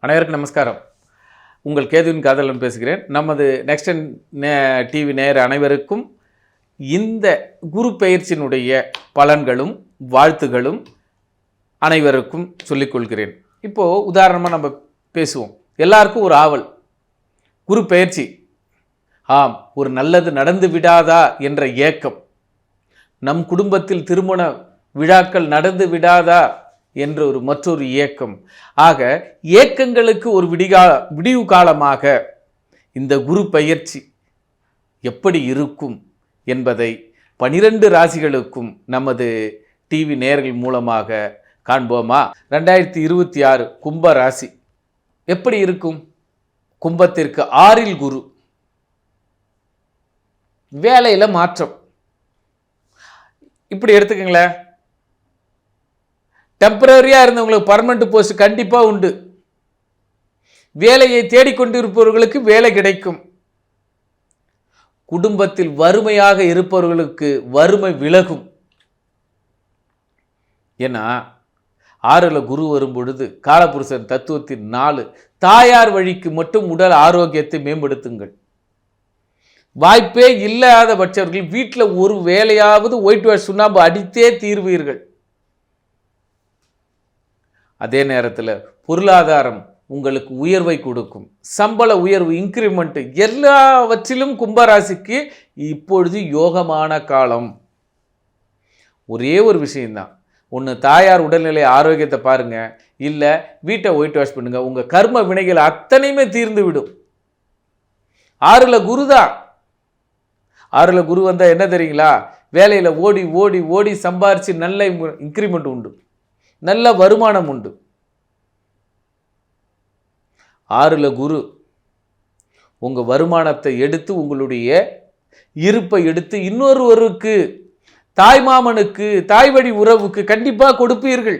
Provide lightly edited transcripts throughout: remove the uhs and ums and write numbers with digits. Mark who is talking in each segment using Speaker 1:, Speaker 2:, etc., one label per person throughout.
Speaker 1: அனைவருக்கும் நமஸ்காரம். உங்கள் கேதுவின் காதலன் பேசுகிறேன். நமது நெக்ஸ்ட் டிவி நேயர் அனைவருக்கும் இந்த குரு பெயர்ச்சியினுடைய பலன்களும் வாழ்த்துகளும் அனைவருக்கும் சொல்லிக்கொள்கிறேன். இப்போது உதாரணமாக நம்ம பேசுவோம். எல்லாருக்கும் ஒரு ஆவல், குரு பெயர்ச்சி, ஆம் ஒரு நல்லது நடந்து விடாதா என்ற ஏக்கம், நம் குடும்பத்தில் திருமண விழாக்கள் நடந்து விடாதா என்ற மற்றொரு ஏக்கம். ஆக ஏக்கங்களுக்கு ஒரு விடிவு காலமாக இந்த குரு பெயர்ச்சி எப்படி இருக்கும் என்பதை 12 ராசிகளுக்கும் நமது டிவி நேயர்கள் மூலமாக காண்போமா? 2026 கும்ப ராசி எப்படி இருக்கும்? கும்பத்திற்கு 6ல் குரு, வேலையில் மாற்றம். இப்படி எடுத்துக்கங்களேன், டெம்பரரியாக இருந்தவங்களுக்கு பர்மனெண்ட் போஸ்ட் கண்டிப்பாக உண்டு. வேலையை தேடிக்கொண்டிருப்பவர்களுக்கு வேலை கிடைக்கும். குடும்பத்தில் வறுமையாக இருப்பவர்களுக்கு வறுமை விலகும். ஏன்னா 6ல் குரு வரும் பொழுது காலபுருஷன் தத்துவத்தின் 4 தாயார் வழிக்கு மட்டும் உடல் ஆரோக்கியத்தை மேம்படுத்துங்கள். வாய்ப்பே இல்லாத பட்சவர்கள் வீட்டில் ஒரு வேலையாவது ஒயிட் வாஷ் சுண்ணாம்பு அடித்தே தீர்வீர்கள். அதே நேரத்தில் பொருளாதாரம் உங்களுக்கு உயர்வை கொடுக்கும். சம்பள உயர்வு, இன்க்ரிமெண்ட் எல்லாவற்றிலும் கும்பராசிக்கு இப்பொழுது யோகமான காலம். ஒரே ஒரு விஷயம்தான், ஒன்று தாயார் உடல்நிலை ஆரோக்கியத்தை பாருங்கள், இல்லை வீட்டை ஒயிட் வாஷ் பண்ணுங்கள். உங்கள் கர்ம வினைகள் அத்தனையுமே தீர்ந்து விடும். 6ல் குரு தான். 6ல் குரு வந்தால் என்ன தெரியுங்களா? வேலையில் ஓடி ஓடி ஓடி சம்பாரித்து நல்ல இன்க்ரிமெண்ட் உண்டு, நல்ல வருமானம் உண்டு. 6ல் குரு உங்கள் வருமானத்தை எடுத்து, உங்களுடைய இருப்பை எடுத்து இன்னொருவருக்கு, தாய்மாமனுக்கு, தாய் வழி உறவுக்கு கண்டிப்பாக கொடுப்பீர்கள்.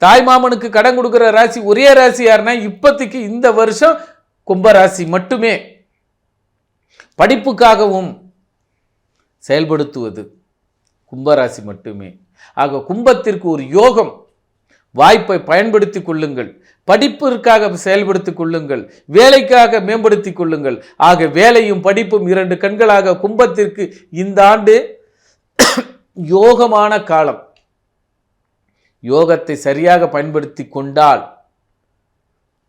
Speaker 1: தாய்மாமனுக்கு கடன் கொடுக்குற ராசி ஒரே ராசி யாருன்னா இப்போதைக்கு இந்த வருஷம் கும்பராசி மட்டுமே. படிப்புக்காகவும் செயல்படுத்துவது கும்பராசி மட்டுமே. ஆக கும்பத்திற்கு ஒரு யோகம். வாய்ப்பை பயன்படுத்தி கொள்ளுங்கள். படிப்பிற்காக செயல்படுத்திக் கொள்ளுங்கள். வேலைக்காக மேம்படுத்திக் கொள்ளுங்கள். ஆக வேலையும் படிப்பும் 2 கண்களாக கும்பத்திற்கு இந்த ஆண்டு யோகமான காலம். யோகத்தை சரியாக பயன்படுத்தி கொண்டால்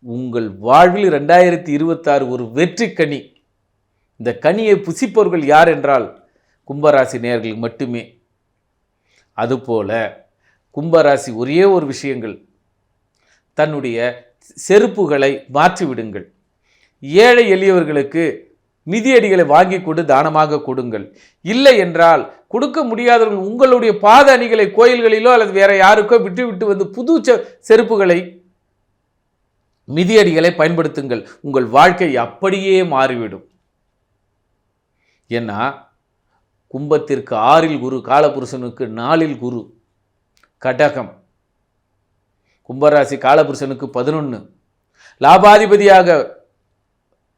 Speaker 1: உங்கள் வாழ்வில் 2026 ஒரு வெற்றி கனி. இந்த கனியை புசிப்பவர்கள் யார் என்றால் கும்பராசி நேயர்கள் மட்டுமே. அதுபோல கும்பராசி ஒரே ஒரு விஷயங்கள், தன்னுடைய செருப்புகளை மாற்றிவிடுங்கள். ஏழை எளியவர்களுக்கு மிதியடிகளை வாங்கி கொண்டு தானமாக கொடுங்கள். இல்லை என்றால் கொடுக்க முடியாதவர்கள் உங்களுடைய பாத அணிகளை கோயில்களிலோ அல்லது வேற யாருக்கோ விட்டு விட்டு வந்து புது செருப்புகளை, மிதியடிகளை பயன்படுத்துங்கள். உங்கள் வாழ்க்கை அப்படியே மாறிவிடும். ஏன்னா கும்பத்திற்கு 6ல் குரு, காலபுருஷனுக்கு 4ல் குரு. கடகம் கும்பராசி, காலபுருஷனுக்கு 11, லாபாதிபதியாக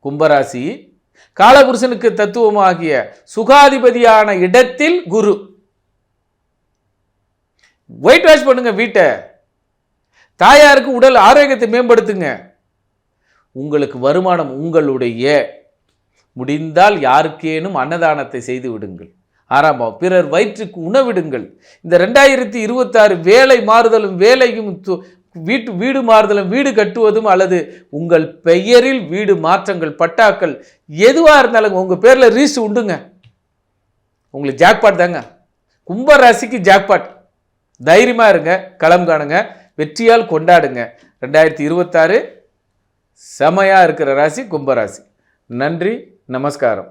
Speaker 1: கும்பராசி, காலபுருஷனுக்கு தத்துவமாகிய சுகாதிபதியான இடத்தில் குரு. ஒயிட் வாஷ் பண்ணுங்க வீட்டை. தாயாருக்கு உடல் ஆரோக்கியத்தை மேம்படுத்துங்க. உங்களுக்கு வருமானம், உங்களுடைய முடிந்தால் யாருக்கேனும் அன்னதானத்தை செய்து விடுங்கள். 6ஆம் பாவம், பிறர் வயிற்றுக்கு உணவிடுங்கள். இந்த 2026 வேலை மாறுதலும், வேலையும் வீடு மாறுதலும், வீடு கட்டுவதும் அல்லது உங்கள் பெயரில் வீடு மாற்றங்கள், பட்டாக்கள் எதுவாக இருந்தாலும் உங்கள் பேரில் ரீஸ் உண்டுங்க. உங்களுக்கு ஜாக்பாட் தாங்க. கும்பராசிக்கு ஜாக்பாட். தைரியமாக இருங்க, களம் காணுங்க, வெற்றியால் கொண்டாடுங்க. 2026 செமையாக இருக்கிற ராசி கும்பராசி. நன்றி, நமஸ்காரம்.